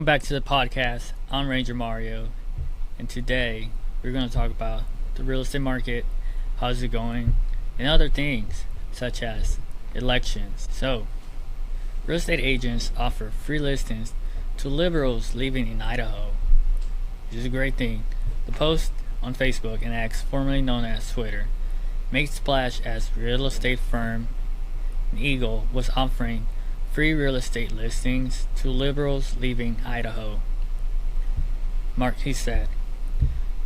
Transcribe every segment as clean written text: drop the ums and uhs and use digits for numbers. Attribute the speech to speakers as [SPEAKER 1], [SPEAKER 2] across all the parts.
[SPEAKER 1] Back to the podcast. I'm Ranger Mario, and today we're going to talk about the real estate market, how's it going, and other things such as elections. So, real estate agents offer free listings to liberals living in Idaho, which is a great thing. The post on Facebook and X, formerly known as Twitter, made splash as real estate firm Eagle was offering free real estate listings to liberals leaving Idaho. He said,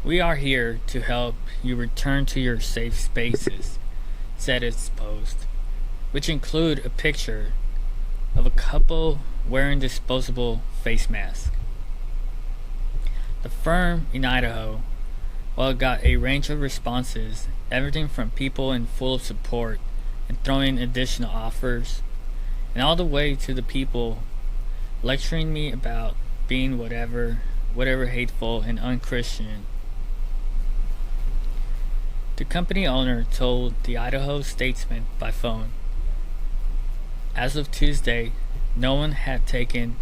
[SPEAKER 1] "We are here to help you return to your safe spaces," said its post, which include a picture of a couple wearing disposable face masks. The firm in Idaho, while it got a range of responses, everything from people in full support and throwing additional offers, and all the way to the people lecturing me about being whatever hateful and unchristian. The company owner told the Idaho Statesman by phone, as of Tuesday, no one had taken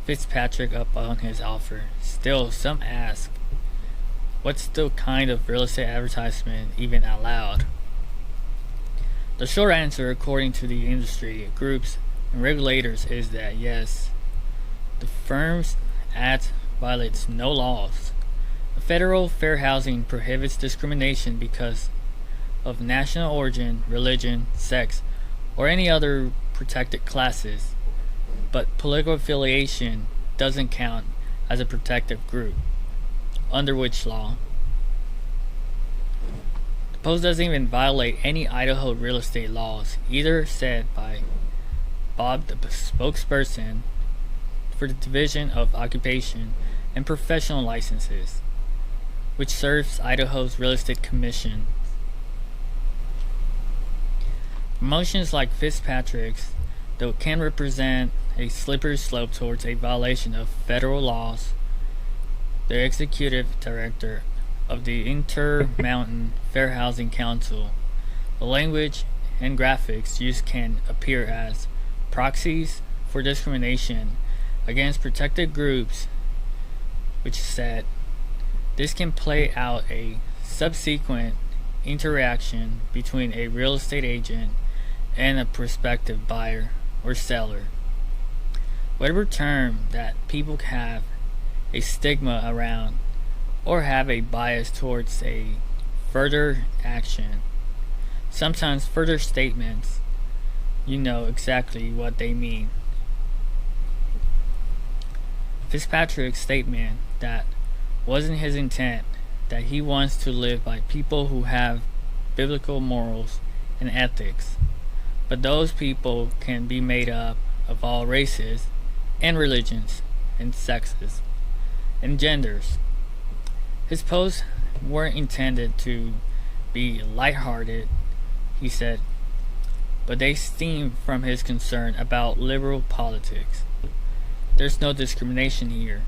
[SPEAKER 1] Fitzpatrick up on his offer. Still, some ask, what's the kind of real estate advertisement even allowed? The short answer, according to the industry groups and regulators, is that yes, the firm's ad violates no laws. The federal Fair Housing prohibits discrimination because of national origin, religion, sex, or any other protected classes, but political affiliation doesn't count as a protected group. Under which law? The post doesn't even violate any Idaho real estate laws, either said by Bob, the spokesperson for the Division of Occupation and Professional Licenses, which serves Idaho's Real Estate Commission. Promotions like Fitzpatrick's, though, can represent a slippery slope towards a violation of federal laws. The executive director of the Intermountain Fair Housing Council, the language and graphics used can appear as proxies for discrimination against protected groups, which said this can play out a subsequent interaction between a real estate agent and a prospective buyer or seller. Whatever term that people have a stigma around or have a bias towards a further action, sometimes further statements, you know exactly what they mean. Fitzpatrick's statement that wasn't his intent, that he wants to live by people who have biblical morals and ethics, but those people can be made up of all races and religions and sexes and genders. His posts weren't intended to be lighthearted, he said, but they stem from his concern about liberal politics. There's no discrimination here.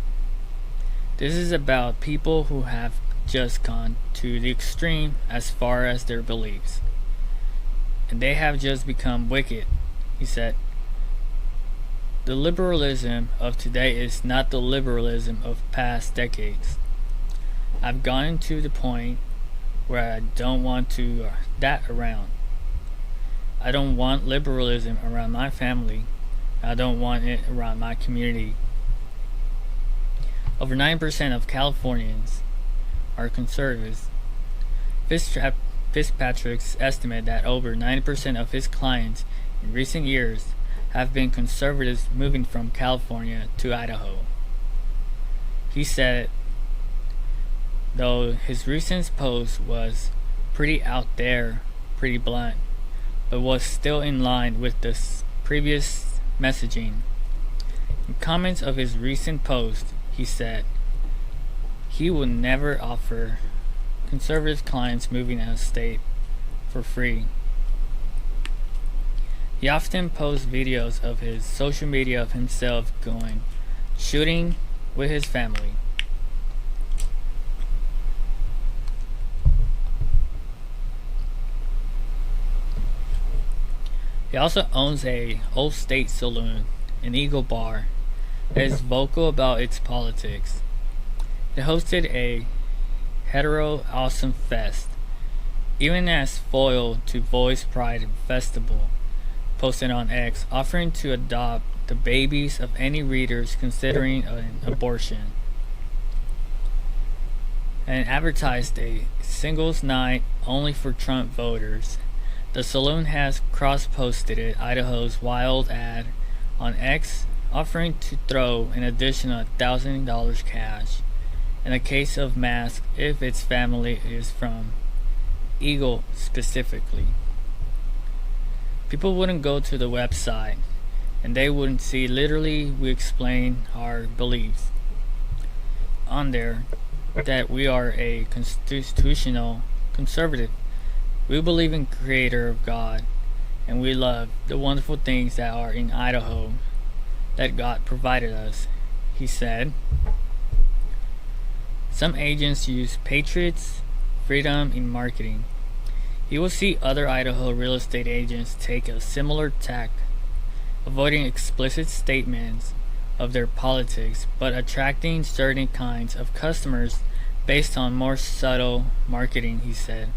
[SPEAKER 1] This is about people who have just gone to the extreme as far as their beliefs, and they have just become wicked, he said. The liberalism of today is not the liberalism of past decades. I've gotten to the point where I don't want that around. I don't want liberalism around my family. I don't want it around my community. Over 9% of Californians are conservatives. Fitzpatrick's estimate that over 90% of his clients in recent years have been conservatives moving from California to Idaho. He said, though his recent post was pretty out there, pretty blunt, but was still in line with this previous messaging. In comments of his recent post, he said he would never offer conservative clients moving out of state for free. He often posts videos of his social media of himself going shooting with his family. He also owns a Old State saloon, an Eagle bar, is vocal about its politics. It hosted a hetero awesome fest, even as foil to Voice Pride Festival, posted on X, offering to adopt the babies of any readers considering an abortion, and advertised a singles night only for Trump voters. The saloon has cross-posted Idaho's wild ad on X, offering to throw an additional $1,000 cash and a case of masks if its family is from Eagle specifically. People wouldn't go to the website and they wouldn't see literally we explain our beliefs on there, that we are a constitutional conservative. We believe in Creator of God, and we love the wonderful things that are in Idaho that God provided us, he said. Some agents use Patriots freedom in marketing. You will see other Idaho real estate agents take a similar tack, avoiding explicit statements of their politics, but attracting certain kinds of customers based on more subtle marketing, he said.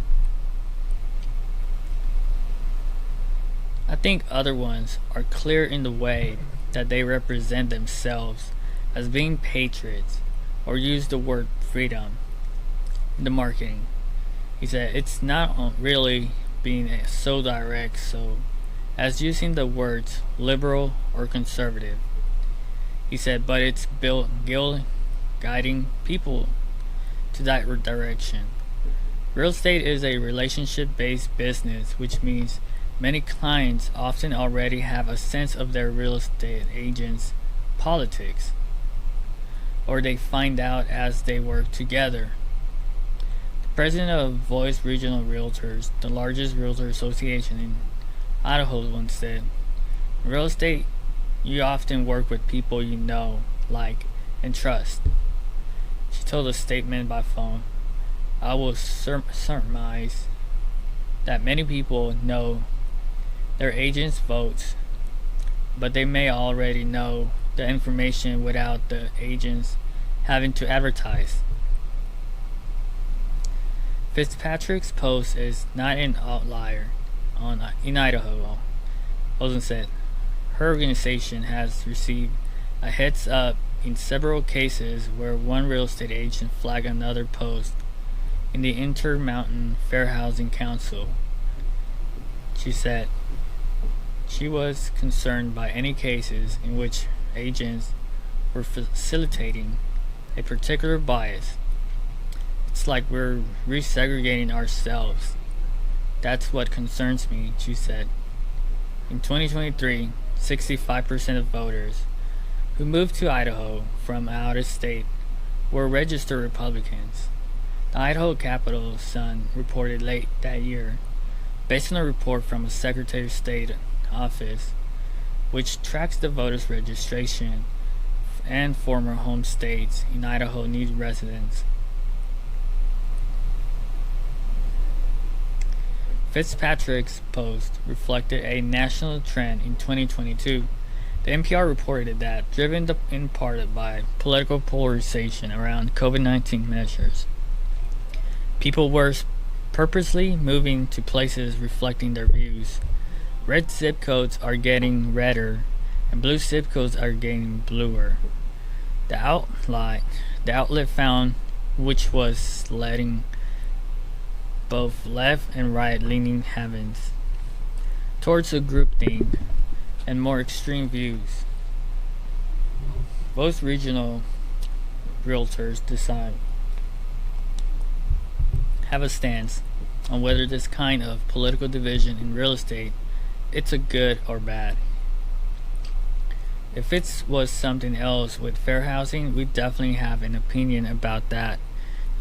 [SPEAKER 1] I think other ones are clear in the way that they represent themselves as being patriots or use the word freedom in the marketing. He said it's not really being so direct so as using the words liberal or conservative. He said, but it's built guiding people to that direction. Real estate is a relationship-based business, which means many clients often already have a sense of their real estate agent's politics, or they find out as they work together. The president of Voice Regional Realtors, the largest realtor association in Idaho, once said, "In real estate, you often work with people you know, like, and trust." She told a statement by phone, "I will surmise that many people know their agent's votes, but they may already know the information without the agents having to advertise." Fitzpatrick's post is not an outlier in Idaho. Olsen said her organization has received a heads up in several cases where one real estate agent flagged another post in the Intermountain Fair Housing Council. She said she was concerned by any cases in which agents were facilitating a particular bias. It's like we're resegregating ourselves. That's what concerns me, she said. In 2023, 65% of voters who moved to Idaho from out of state were registered Republicans. The Idaho Capitol Sun reported late that year, based on a report from a Secretary of State office, which tracks the voters' registration and former home states in Idaho need residents. Fitzpatrick's post reflected a national trend in 2022. The NPR reported that, driven in part by political polarization around COVID-19 measures, people were purposely moving to places reflecting their views. Red zip codes are getting redder, and blue zip codes are getting bluer. The outlet found, which was letting both left and right leaning heavens towards a groupthink and more extreme views. Both regional realtors have a stance on whether this kind of political division in real estate it's a good or bad. If it was something else with fair housing, we definitely have an opinion about that.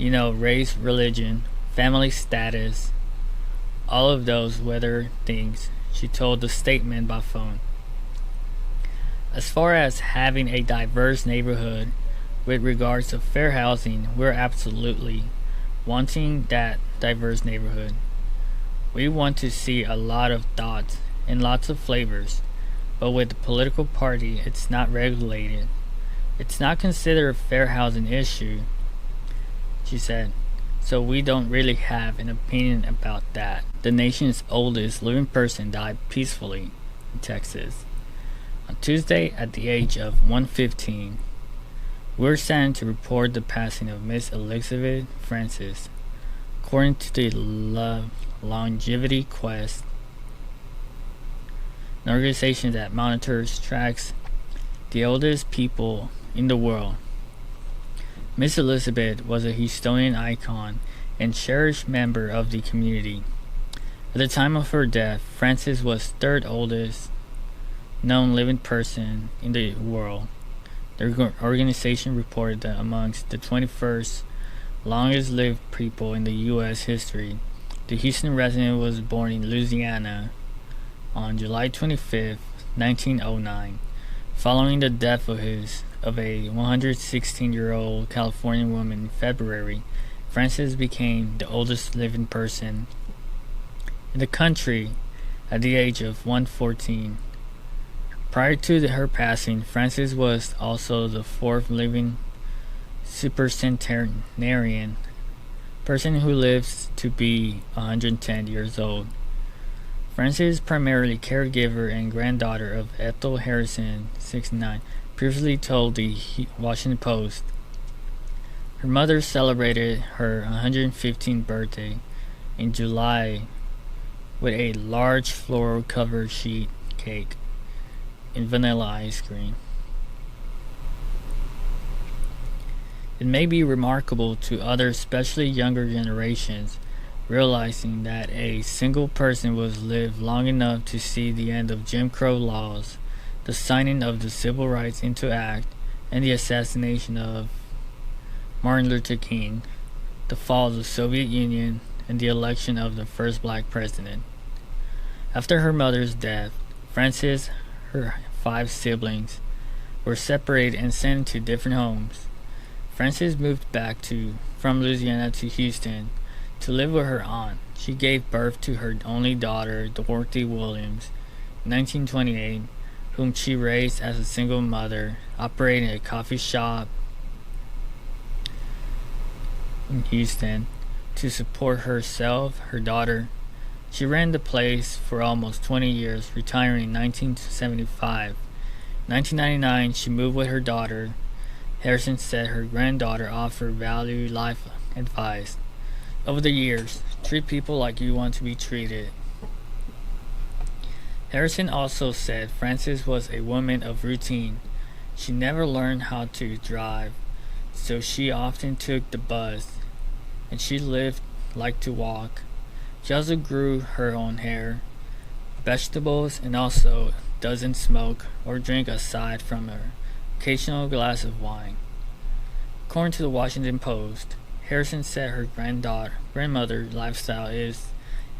[SPEAKER 1] Race, religion, family status, all of those weather things, she told the statement by phone. As far as having a diverse neighborhood with regards to fair housing, we're absolutely wanting that diverse neighborhood. We want to see a lot of thoughts and lots of flavors, but with the political party, it's not regulated. It's not considered a fair housing issue, she said, so we don't really have an opinion about that. The nation's oldest living person died peacefully in Texas on Tuesday at the age of 115. We're saddened to report the passing of Miss Elizabeth Francis. According to the Longevity Quest, an organization that monitors, tracks the oldest people in the world, Miss Elizabeth was a Houstonian icon and cherished member of the community. At the time of her death, Francis was third oldest known living person in the world. The organization reported that amongst the 21st longest lived people in the U.S. history, the Houston resident was born in Louisiana on July 25, 1909. Following the death of a 116-year-old Californian woman in February, Francis became the oldest living person in the country at the age of 114. Prior to her passing, Francis was also the fourth living supercentenarian person who lives to be 110 years old. Francis is primarily caregiver and granddaughter of Ethel Harrison, 69, previously told the Washington Post. Her mother celebrated her 115th birthday in July with a large floral-covered sheet cake and vanilla ice cream. It may be remarkable to others, especially younger generations, realizing that a single person was lived long enough to see the end of Jim Crow laws, the signing of the Civil Rights into Act, and the assassination of Martin Luther King, the fall of the Soviet Union, and the election of the first black president. After her mother's death, Francis, her 5 siblings, were separated and sent to different homes. Francis moved back from Louisiana to Houston to live with her aunt. She gave birth to her only daughter, Dorothy Williams, in 1928, whom she raised as a single mother, operating a coffee shop in Houston to support herself, her daughter. She ran the place for almost 20 years, retiring in 1975. In 1999, she moved with her daughter. Harrison said her granddaughter offered valued life advice. Over the years, treat people like you want to be treated. Harrison also said Francis was a woman of routine. She never learned how to drive, so she often took the bus, and she liked to walk. She also grew her own hair, vegetables, and also doesn't smoke or drink aside from her occasional glass of wine. According to the Washington Post, Harrison said her grandmother's lifestyle is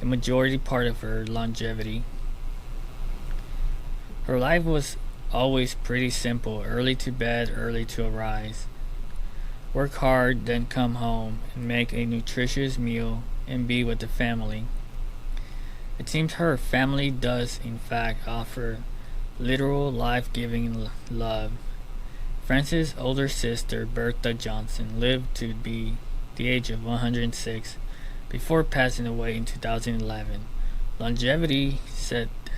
[SPEAKER 1] a majority part of her longevity. Her life was always pretty simple: early to bed, early to arise, work hard, then come home and make a nutritious meal and be with the family. It seems her family does in fact offer literal life-giving love. Francis' older sister, Bertha Johnson, lived to be the age of 106 before passing away in 2011. Longevity said that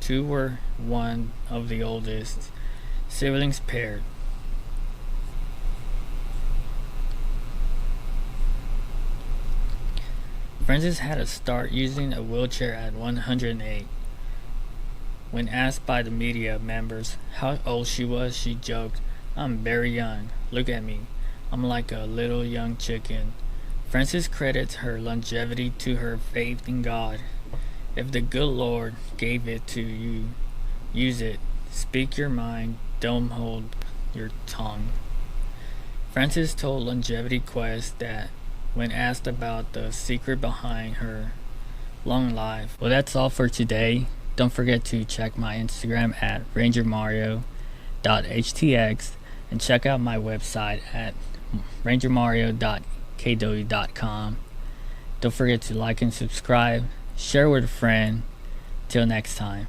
[SPEAKER 1] 2 were one of the oldest siblings paired. Francis had to start using a wheelchair at 108. When asked by the media members how old she was, she joked, "I'm very young. Look at me. I'm like a little young chicken." Francis credits her longevity to her faith in God. If the good Lord gave it to you, use it. Speak your mind. Don't hold your tongue. Francis told Longevity Quest that when asked about the secret behind her long life. Well, that's all for today. Don't forget to check my Instagram at rangermario.htx and check out my website at rangermario.kw.com. Don't forget to like and subscribe, share with a friend. Till next time.